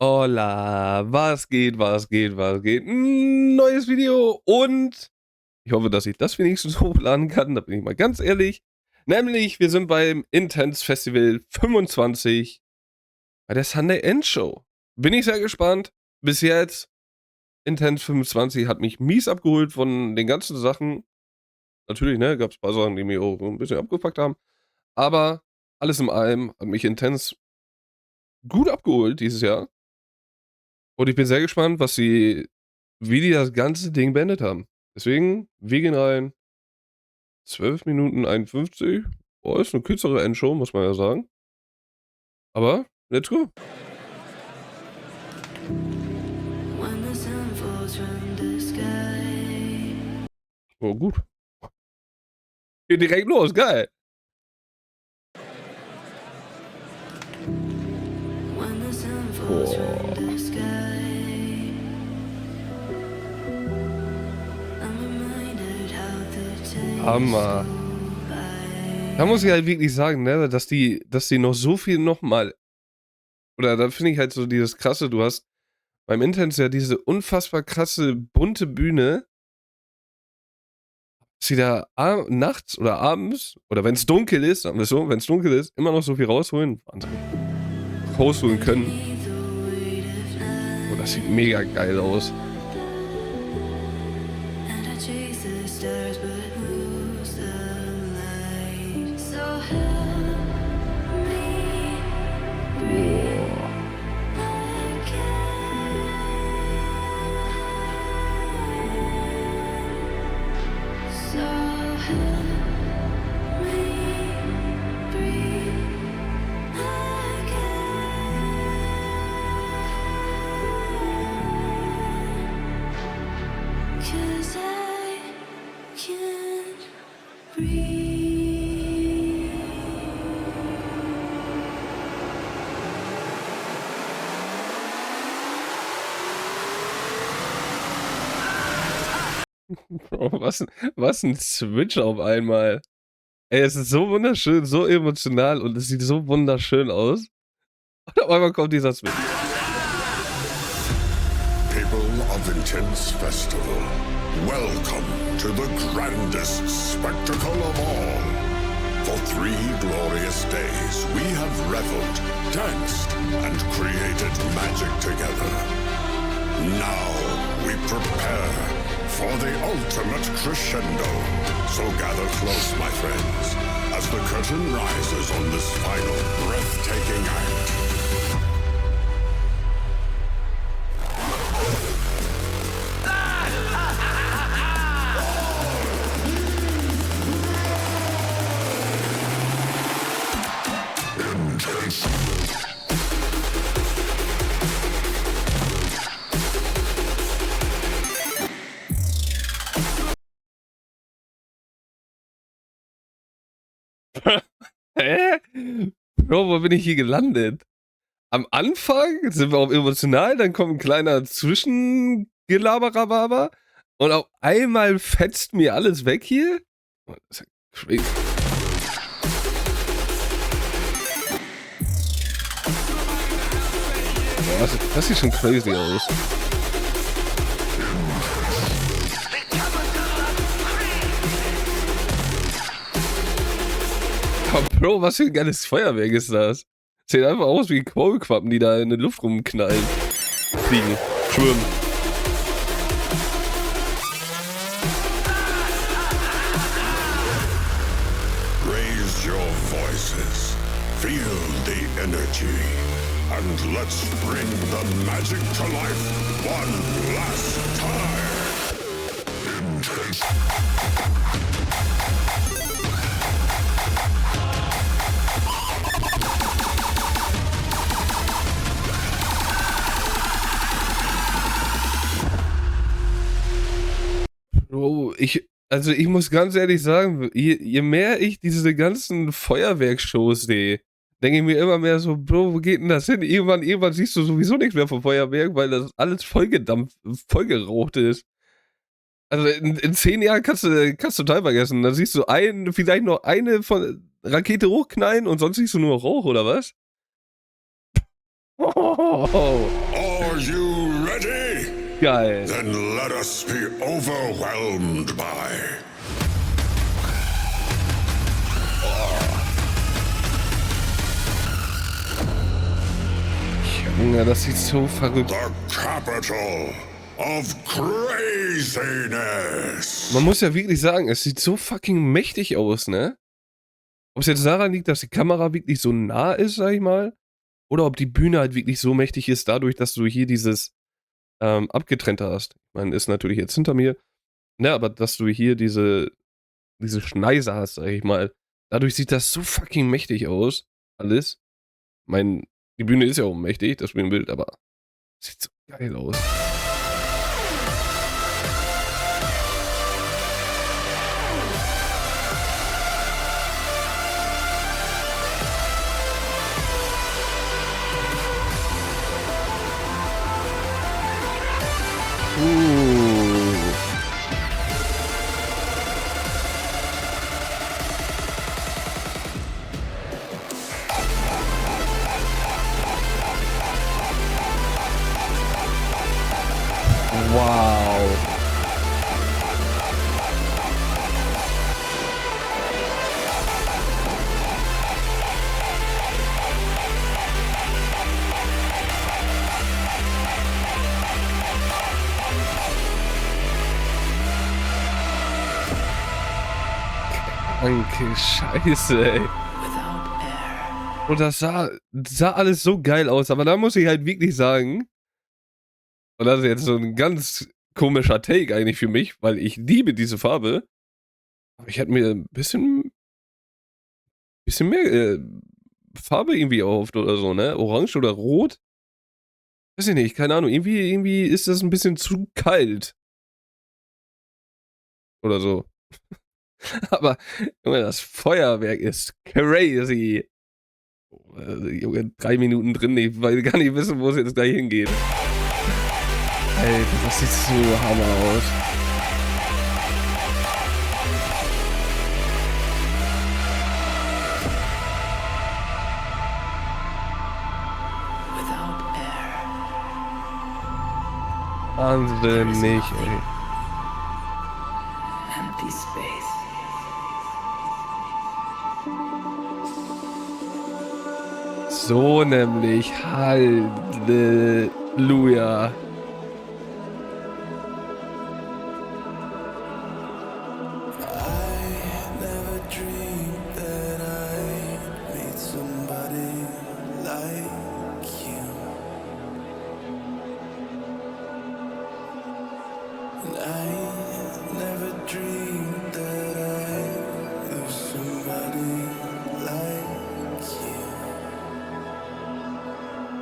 Hola, was geht, was geht, was geht? Neues Video und ich hoffe, dass ich das wenigstens hochladen kann, da bin ich mal ganz ehrlich. Nämlich, wir sind beim Intense Festival 25 bei der Sunday End Show. Bin ich sehr gespannt. Bis jetzt, Intense 25 hat mich mies abgeholt von den ganzen Sachen. Natürlich, ne, gab es ein paar Sachen, die mich auch so ein bisschen abgefuckt haben. Aber alles in allem hat mich Intense gut abgeholt dieses Jahr. Und ich bin sehr gespannt, wie die das ganze Ding beendet haben. Deswegen, wir gehen rein. 12 Minuten 51. Oh, ist eine kürzere Endshow, muss man ja sagen. Aber, let's go. Oh, gut. Geht direkt los, geil. Boah. Hammer. Da muss ich halt wirklich sagen, ne, dass die noch so viel nochmal. Oder da finde ich halt so dieses krasse, du hast beim Intense ja diese unfassbar krasse bunte Bühne, dass sie da nachts oder abends, oder wenn es dunkel ist, sagen wir so, wenn es dunkel ist, immer noch so viel rausholen. Wahnsinn. Rausholen können. Oh, das sieht mega geil aus. Bro, was ein Switch auf einmal. Ey, es ist so wunderschön, so emotional und es sieht so wunderschön aus. Und auf einmal kommt dieser Switch. People of Intense Festival, welcome to the grandest spectacle of all. For 3 glorious days, we have reveled, danced, and created magic together. Now we prepare for the ultimate crescendo. So gather close, my friends, as the curtain rises on this final breathtaking act. Hä? Bro, wo bin ich hier gelandet? Am Anfang sind wir auch emotional, dann kommt ein kleiner Zwischengelaber und auf einmal fetzt mir alles weg hier. Oh, das ist ja crazy. Boah, das sieht schon crazy aus. Oh, Bro, was für ein geiles Feuerwerk ist das? Sieht einfach aus wie Kohlquappen, die da in der Luft rumknallen. Fliegen, schwimmen. Raise your voices, feel the energy, and let's bring the magic to life one last time. Bro, ich muss ganz ehrlich sagen, je mehr ich diese ganzen Feuerwerksshows sehe, denke ich mir immer mehr so, Bro, wo geht denn das hin? Irgendwann siehst du sowieso nichts mehr vom Feuerwerk, weil das alles vollgedampft, vollgeraucht ist. Also in 10 Jahren kannst du total vergessen. Dann siehst du vielleicht noch eine von Rakete hochknallen und sonst siehst du nur Rauch, oder was? Oh, Are you ready? geil. Then let us be overwhelmed by. Junge, das sieht so verrückt. The capital of craziness. Man muss ja wirklich sagen, es sieht so fucking mächtig aus, ne? Ob es jetzt daran liegt, dass die Kamera wirklich so nah ist, sag ich mal, oder ob die Bühne halt wirklich so mächtig ist, dadurch, dass du hier dieses abgetrennte hast. Ich meine, ist natürlich jetzt hinter mir, ne, aber dass du hier diese Schneise hast, sag ich mal. Dadurch sieht das so fucking mächtig aus, alles. Ich meine, die Bühne ist ja auch mächtig, das Bühnenbild, aber sieht so geil aus. Wow. Danke, Scheiße, ey. Und das sah alles so geil aus, aber da muss ich halt wirklich sagen, und das ist jetzt so ein ganz komischer Take eigentlich für mich, weil ich liebe diese Farbe. Aber ich hätte mir ein bisschen mehr Farbe irgendwie erhofft oder so, ne? Orange oder Rot? Weiß ich nicht, keine Ahnung. Irgendwie ist das ein bisschen zu kalt. Oder so. Aber, Junge, das Feuerwerk ist crazy. Junge, 3 Minuten drin, ich will gar nicht wissen, wo es jetzt gleich hingeht. Alter, das sieht so Hammer aus. Wahnsinnig, ey. Empty space. So nämlich, Halleluja.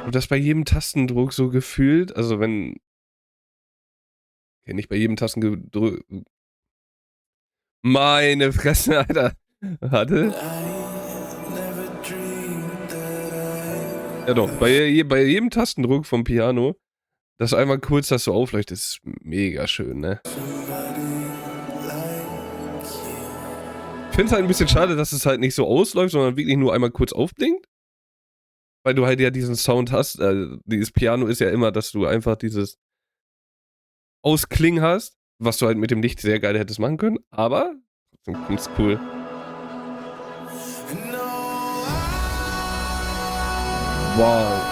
Und das bei jedem Tastendruck so gefühlt, also wenn. Okay, nicht bei jedem Tastendruck. Meine Fresse, Alter. Warte. Ja doch, bei jedem Tastendruck vom Piano, das einmal kurz das so aufleuchtet, ist mega schön, ne? Ich finde es halt ein bisschen schade, dass es halt nicht so ausläuft, sondern wirklich nur einmal kurz aufblinkt. Weil du halt ja diesen Sound hast, dieses Piano ist ja immer, dass du einfach dieses Ausklingen hast, was du halt mit dem Licht sehr geil hättest machen können, aber trotzdem ist cool. Wow.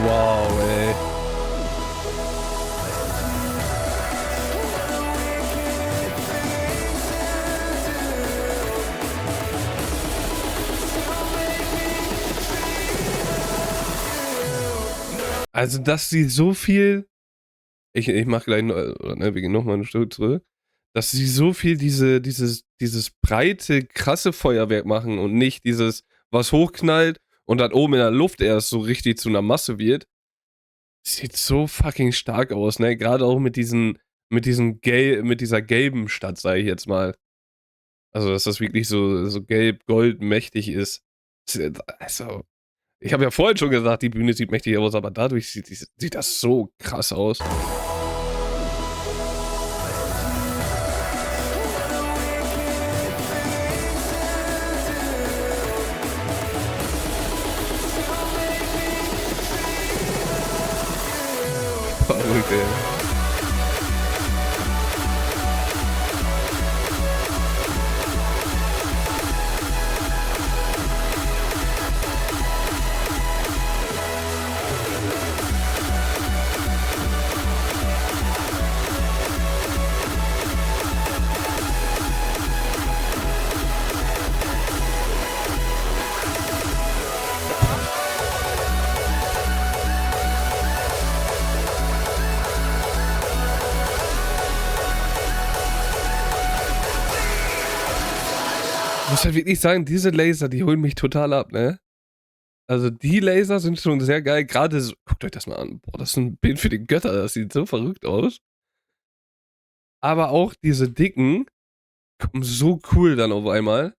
Wow, ey. Also, dass sie so viel ich mache gleich oder ne, wir gehen noch mal 'ne Stufe zurück, dass sie so viel dieses breite, krasse Feuerwerk machen und nicht dieses, was hochknallt und dann oben in der Luft erst so richtig zu 'ner Masse wird. Sieht so fucking stark aus, ne? Grade auch mit dieser gelben Stadt, sage ich jetzt mal. Also, dass das wirklich so gelb-gold mächtig ist. Also, ich habe ja vorhin schon gesagt, die Bühne sieht mächtig aus, aber dadurch sieht das so krass aus. Verrückt, ey. Ich muss halt wirklich sagen, diese Laser, die holen mich total ab, ne? Also, die Laser sind schon sehr geil. Grade so guckt euch das mal an. Boah, das ist 'n Bild für die Götter. Das sieht so verrückt aus. Aber auch diese dicken kommen so cool dann auf einmal.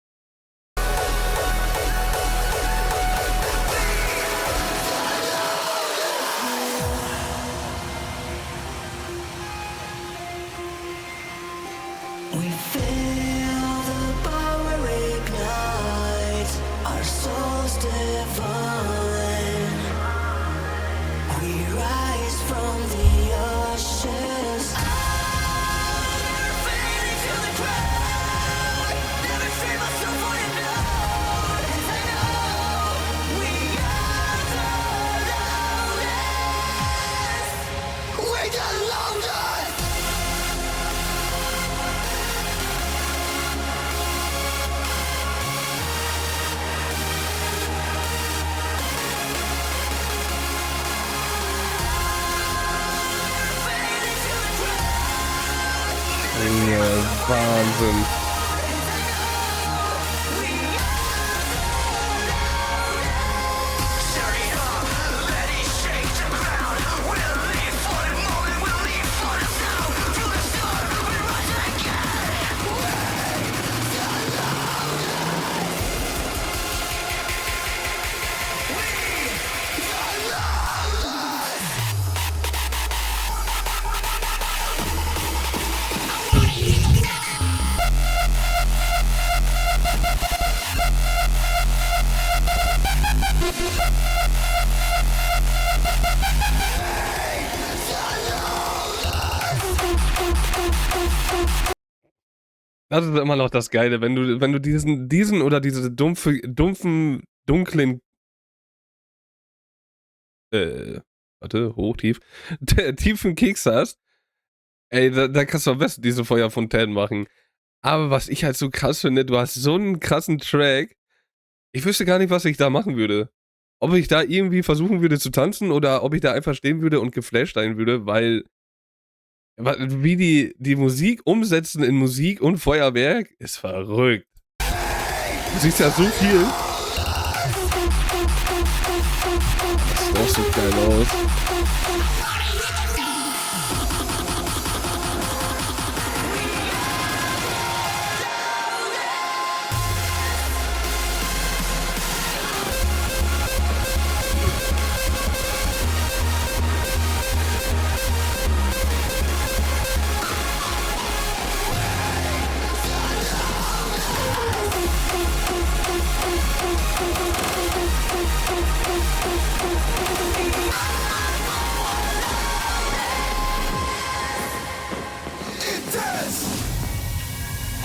We feel the power ignite, our souls divine. We rise from the ashes. Fading to the ground. Never stream us so far to know. As I know, we are the loudest. We the loudest. Ja, Wahnsinn. Das ist immer noch das Geile, wenn du diesen oder diese dumpfen, dunklen, warte, hoch, tief, tiefen Keks hast, ey, da kannst du am besten diese Feuerfontänen machen. Aber was ich halt so krass finde, du hast so 'n krassen Track. Ich wüsste gar nicht, was ich da machen würde. Ob ich da irgendwie versuchen würde zu tanzen oder ob ich da einfach stehen würde und geflasht sein würde, weil wie die Musik umsetzen in Musik und Feuerwerk ist verrückt. Du siehst ja so viel. Das sieht auch so geil aus.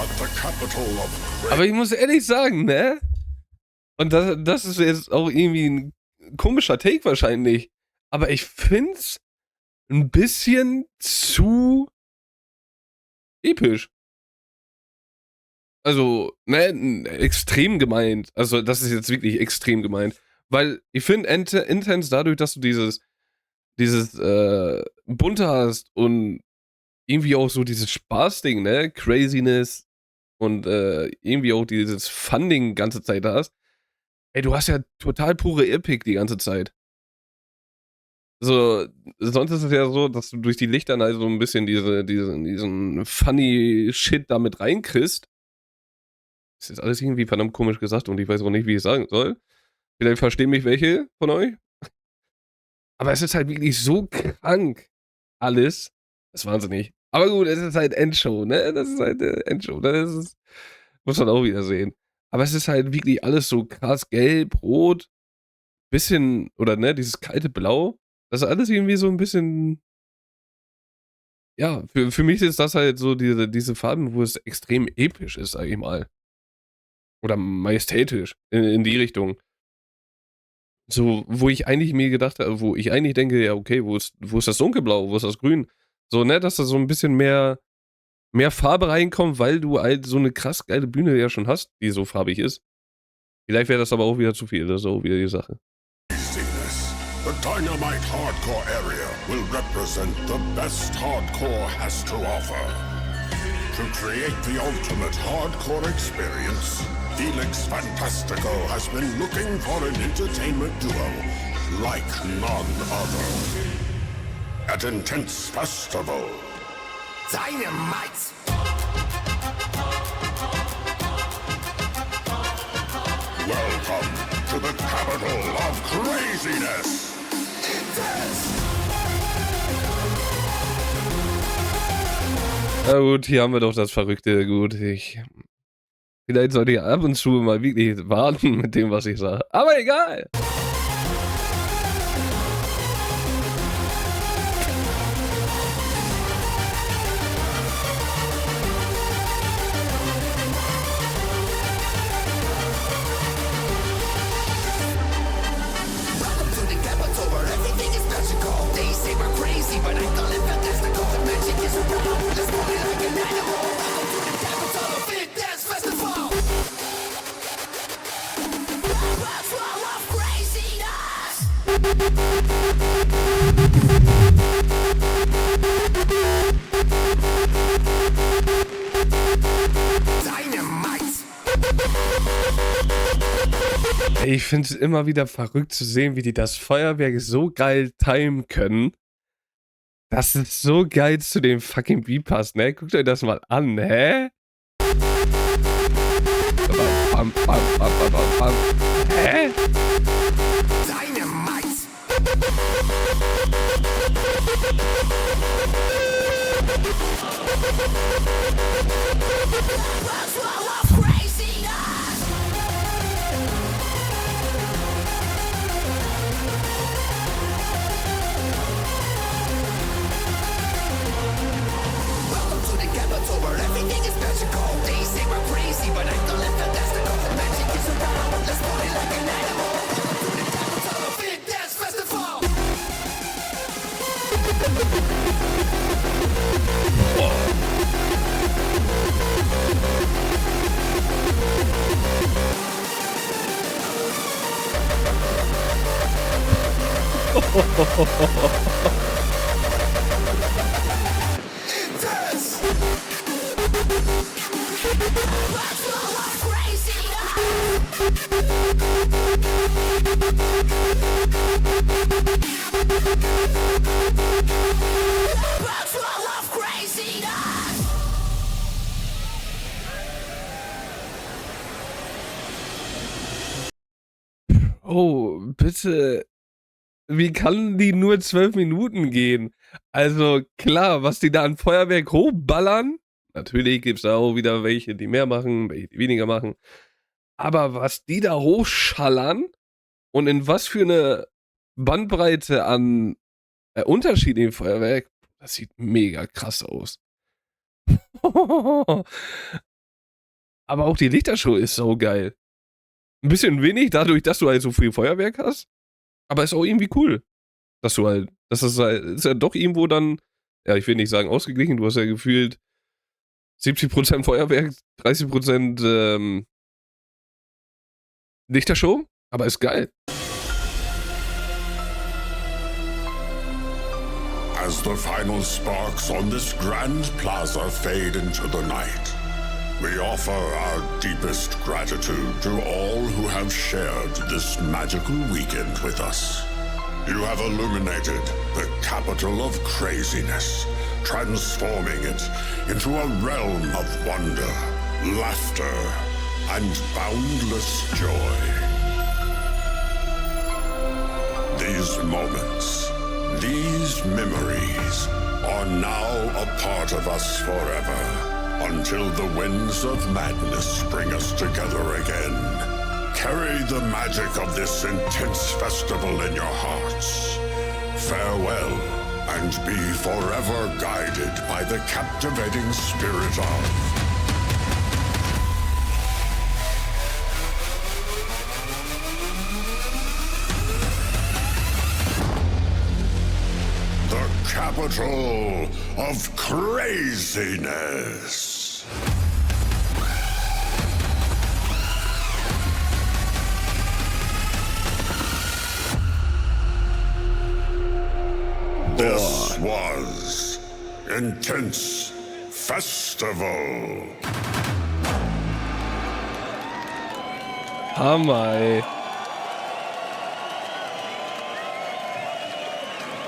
At the capital of Aber ich muss ehrlich sagen, ne? Und das ist jetzt auch irgendwie 'n komischer Take wahrscheinlich, aber ich find's 'n bisschen zu episch. Also, ne, extrem gemeint. Also, das ist jetzt wirklich extrem gemeint, weil ich finde Intense dadurch, dass du dieses dieses Bunte hast und irgendwie auch so dieses Spaßding, ne? Craziness und irgendwie auch dieses Funding ganze Zeit hast. Ey, du hast ja total pure Epic die ganze Zeit. So, sonst ist es ja so, dass du durch die Lichter halt so ein bisschen diesen funny Shit damit reinkriegst. Das ist alles irgendwie verdammt komisch gesagt und ich weiß auch nicht, wie ich es sagen soll. Vielleicht verstehen mich welche von euch. Aber es ist halt wirklich so krank alles. Das ist wahnsinnig. Aber gut, es ist halt Endshow, ne? Das ist halt Endshow. Das ist, muss man auch wieder sehen. Aber es ist halt wirklich alles so krass gelb, rot, bisschen, oder ne, dieses kalte Blau. Das ist alles irgendwie so ein bisschen, ja, für mich ist das halt so diese Farben, wo es extrem episch ist, sag ich mal. Oder majestätisch, in die Richtung. So, wo ich eigentlich mir gedacht habe, wo ich eigentlich denke, ja, okay, wo ist das Dunkelblau, wo ist das Grün? So, ne, dass da so ein bisschen mehr Farbe reinkommt, weil du halt so eine krass geile Bühne ja schon hast, die so farbig ist. Vielleicht wäre das aber auch wieder zu viel, das ist auch wieder die Sache. Craziness. The Dynamite Hardcore area will represent the best hardcore has to offer. To create the ultimate hardcore experience, Felix Fantastico has been looking for an entertainment duo like none other. At Intense Festival, Dynamite! welcome to the capital of craziness. Na gut, hier haben wir doch das Verrückte. Gut, vielleicht sollte ich ab und zu mal wirklich warten mit dem, was ich sage. Aber egal. Welcome to the capital where everything is magical. They say we're crazy, but I call it fantastical. The magic is around. Let's party like an animal. Welcome to the capital of Big Dance Festival. That's why I love craziness. Dynamite. Ey, ich finde es immer wieder verrückt zu sehen, wie die das Feuerwerk so geil timen können. Das ist so geil zu dem fucking Beat passt, ne? Guckt euch das mal an, hä? Bam, bam, bam, bam, bam, bam. Hä? Dynamite. That's why I love craziness. Welcome to the capital where everything is magical. They say we're crazy, but I call it fantastical. The magic is around. Let's party like an animal. Welcome to the capital of Big Dance Festival. Dance. That's why I love craziness. That's why I love craziness. Oh, bitte. Wie kann die nur 12 Minuten gehen? Also klar, was die da an Feuerwerk hochballern. Natürlich gibt es da auch wieder welche, die mehr machen, welche, die weniger machen. Aber was die da hochschallern und in was für eine Bandbreite an unterschiedlichen Feuerwerk, das sieht mega krass aus. Aber auch die Lichtershow ist so geil. Ein bisschen wenig, dadurch, dass du halt so viel Feuerwerk hast. Aber ist auch irgendwie cool. Dass du halt, das ist ja doch irgendwo dann, ja, ich will nicht sagen ausgeglichen, du hast ja gefühlt 70% Feuerwerk, 30% Lichtershow, aber ist geil. As the final sparks on this grand plaza fade into the night, we offer our deepest gratitude to all who have shared this magical weekend with us. You have illuminated the capital of craziness, transforming it into a realm of wonder, laughter, and boundless joy. These moments, these memories, are now a part of us forever, until the winds of madness bring us together again. Carry the magic of this intense festival in your hearts. Farewell, and be forever guided by the captivating spirit of the capital of craziness. This was Intense Festival. Hammer, ey.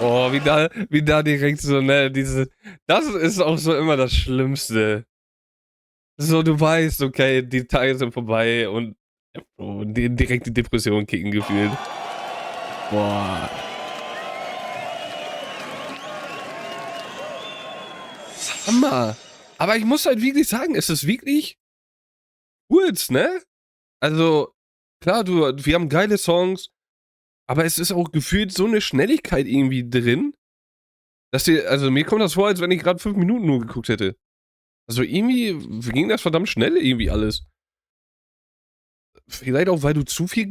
Oh, wie da direkt so, ne, das ist auch so immer das Schlimmste. So, du weißt, okay, die Tage sind vorbei und direkt die Depression kicken gefühlt. Boah. Hammer. Aber ich muss halt wirklich sagen, es ist wirklich kurz, ne? Also, klar, wir haben geile Songs, aber es ist auch gefühlt so eine Schnelligkeit irgendwie drin, also mir kommt das vor, als wenn ich gerade 5 Minuten nur geguckt hätte. Also irgendwie ging das verdammt schnell irgendwie alles. Vielleicht auch, weil du zu viel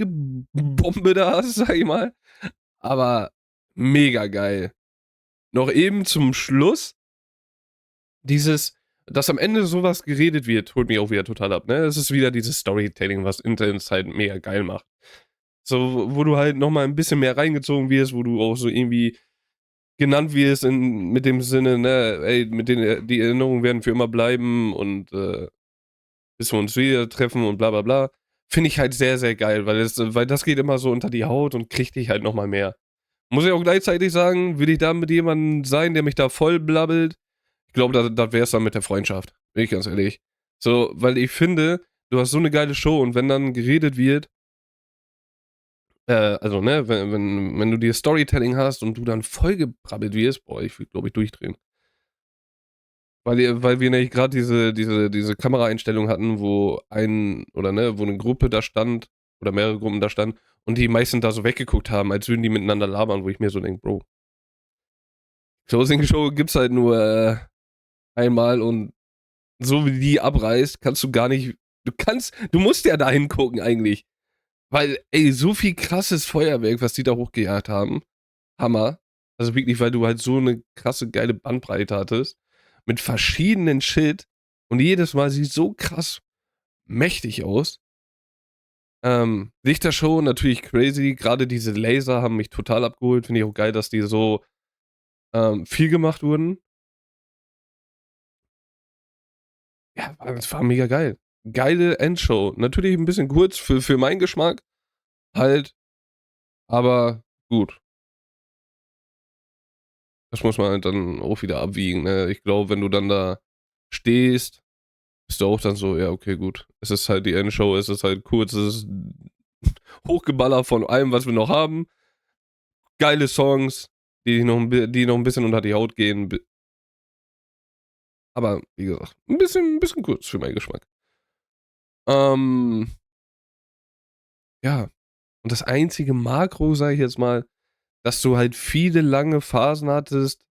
Bombe da hast, sag ich mal. Aber mega geil. Noch eben zum Schluss dass am Ende sowas geredet wird, holt mich auch wieder total ab, ne? Es ist wieder dieses Storytelling, was Intense halt mega geil macht. So, wo du halt nochmal ein bisschen mehr reingezogen wirst, wo du auch so irgendwie genannt wirst mit dem Sinne, ne, ey, die Erinnerungen werden für immer bleiben und bis wir uns wieder treffen und bla bla bla. Finde ich halt sehr, sehr geil, weil das geht immer so unter die Haut und kriegt dich halt nochmal mehr. Muss ich auch gleichzeitig sagen, will ich da mit jemandem sein, der mich da voll blabbelt? Ich glaube, das wäre es dann mit der Freundschaft. Bin ich ganz ehrlich. So, weil ich finde, du hast so eine geile Show und wenn dann geredet wird, also, ne, wenn du dir Storytelling hast und du dann voll gebrabbelt wirst, boah, ich würde, glaube ich, durchdrehen. Weil wir nämlich gerade diese Kameraeinstellung hatten, wo wo eine Gruppe da stand, oder mehrere Gruppen da standen, und die meisten da so weggeguckt haben, als würden die miteinander labern, wo ich mir so denke, Bro, Closing Show gibt's halt nur einmal und so wie die abreißt, kannst du gar nicht, du musst ja da hingucken eigentlich. Weil, ey, so viel krasses Feuerwerk, was die da hochgejagt haben. Hammer. Also wirklich, weil du halt so eine krasse, geile Bandbreite hattest. Mit verschiedenen Shit. Und jedes Mal sieht so krass mächtig aus. Lichtershow natürlich crazy. Gerade diese Laser haben mich total abgeholt. Finde ich auch geil, dass die so viel gemacht wurden. Ja, es war mega geil. Geile Endshow. Natürlich ein bisschen kurz für meinen Geschmack. Halt. Aber gut. Das muss man halt dann auch wieder abwiegen. Ne? Ich glaube, wenn du dann da stehst, bist du auch dann so, ja, okay, gut. Es ist halt die Endshow, es ist halt kurz, es ist hochgeballert von allem, was wir noch haben. Geile Songs, die noch ein bisschen unter die Haut gehen. Aber, wie gesagt, ein bisschen kurz für meinen Geschmack. Ja. Und das einzige Makro, sage ich jetzt mal, dass du halt viele lange Phasen hattest,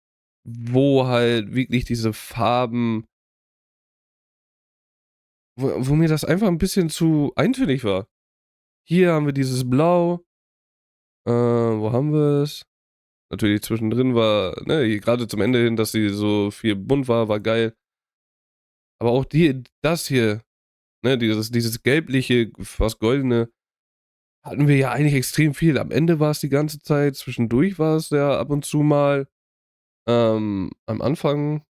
wo halt wirklich diese Farben, wo mir das einfach ein bisschen zu eintönig war. Hier haben wir dieses Blau. Wo haben wir es? Natürlich zwischendrin war, ne, gerade zum Ende hin, dass sie so viel bunt war geil. Aber auch das hier, ne, dieses gelbliche, fast goldene, hatten wir ja eigentlich extrem viel. Am Ende war es die ganze Zeit, zwischendurch war es ja ab und zu mal. Am Anfang,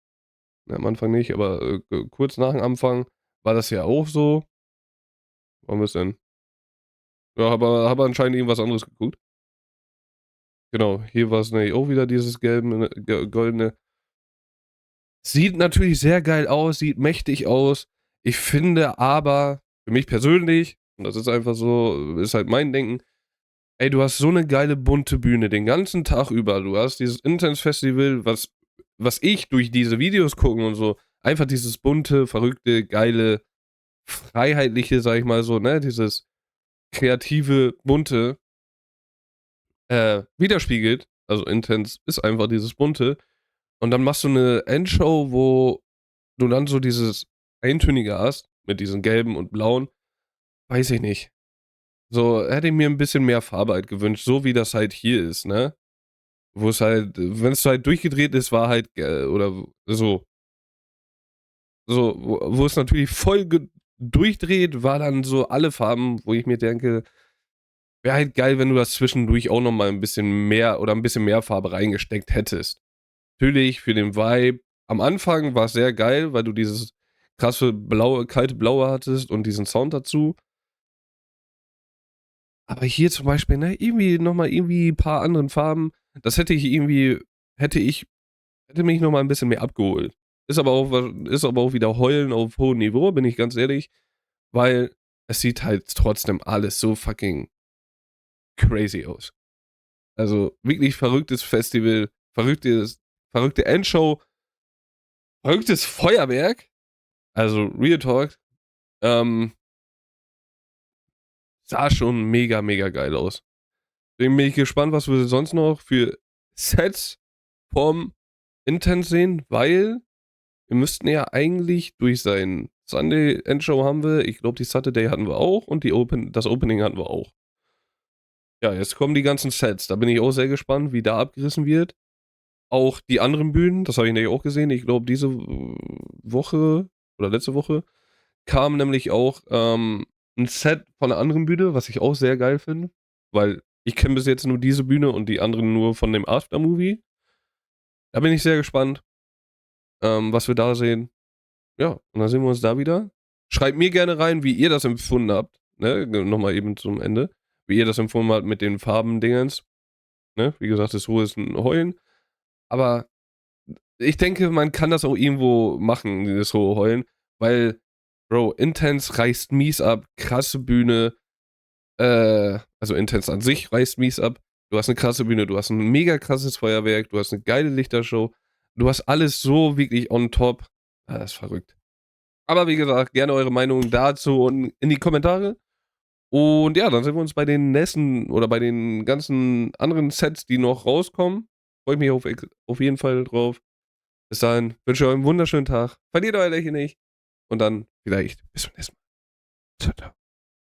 ne, am Anfang nicht, aber kurz nach dem Anfang war das ja auch so. Wo haben wir es denn? Ja, habe anscheinend irgendwas anderes geguckt. Genau, hier war es nämlich auch wieder dieses goldene. Sieht natürlich sehr geil aus, sieht mächtig aus. Ich finde aber, für mich persönlich, und das ist einfach so, ist halt mein Denken, ey, du hast so eine geile bunte Bühne den ganzen Tag über. Du hast dieses Intense Festival, was ich durch diese Videos gucken und so, einfach dieses bunte, verrückte, geile, freiheitliche, sag ich mal so, ne, dieses kreative, bunte, widerspiegelt. Also Intense ist einfach dieses bunte. Und dann machst du eine Endshow, wo du dann so dieses Eintönige hast, mit diesen gelben und blauen, weiß ich nicht. So, hätte ich mir ein bisschen mehr Farbe halt gewünscht, so wie das halt hier ist, ne? Wo es halt, wenn es halt durchgedreht ist, war halt, oder wo es natürlich voll durchdreht, war dann so alle Farben, wo ich mir denke, wäre halt geil, wenn du das zwischendurch auch noch mal ein bisschen mehr oder ein bisschen mehr Farbe reingesteckt hättest. Natürlich für den Vibe. Am Anfang war es sehr geil, weil du dieses krasse blaue, kalte Blaue hattest und diesen Sound dazu. Aber hier zum Beispiel, ne, irgendwie nochmal irgendwie ein paar anderen Farben. Das hätte ich, hätte mich nochmal ein bisschen mehr abgeholt. Ist aber auch wieder Heulen auf hohem Niveau, bin ich ganz ehrlich, weil es sieht halt trotzdem alles so fucking crazy aus. Also wirklich verrücktes Festival, verrückte Endshow, verrücktes Feuerwerk. Also Real Talk, ähm, sah schon mega, mega geil aus. Deswegen bin ich gespannt, was wir sonst noch für Sets vom Intense sehen, weil wir müssten ja eigentlich durch sein Sunday Endshow haben wir, ich glaube, die Saturday hatten wir auch und das Opening hatten wir auch. Ja, jetzt kommen die ganzen Sets. Da bin ich auch sehr gespannt, wie da abgerissen wird. Auch die anderen Bühnen, das habe ich nämlich auch gesehen. Ich glaube, diese Woche oder letzte Woche kam nämlich auch ein Set von einer anderen Bühne, was ich auch sehr geil finde, weil ich kenne bis jetzt nur diese Bühne und die anderen nur von dem Aftermovie. Da bin ich sehr gespannt, was wir da sehen. Ja, und dann sehen wir uns da wieder. Schreibt mir gerne rein, wie ihr das empfunden habt. Ne? Nochmal eben zum Ende. Wie ihr das empfunden habt mit den Farbendingens. Ne? Wie gesagt, das Ruhe ist ein Heulen. Aber ich denke, man kann das auch irgendwo machen, dieses hohe Heulen. Weil, Bro, Intense reißt mies ab. Krasse Bühne. Also Intense an sich reißt mies ab. Du hast eine krasse Bühne, du hast ein mega krasses Feuerwerk, du hast eine geile Lichtershow. Du hast alles so wirklich on top. Ah, das ist verrückt. Aber wie gesagt, gerne eure Meinung dazu und in die Kommentare. Und ja, dann sehen wir uns bei den nächsten oder bei den ganzen anderen Sets, die noch rauskommen. Freue ich mich auf jeden Fall drauf. Bis dahin, wünsche euch einen wunderschönen Tag. Verliert euer Lächeln nicht. Und dann vielleicht bis zum nächsten Mal. Ciao, ciao.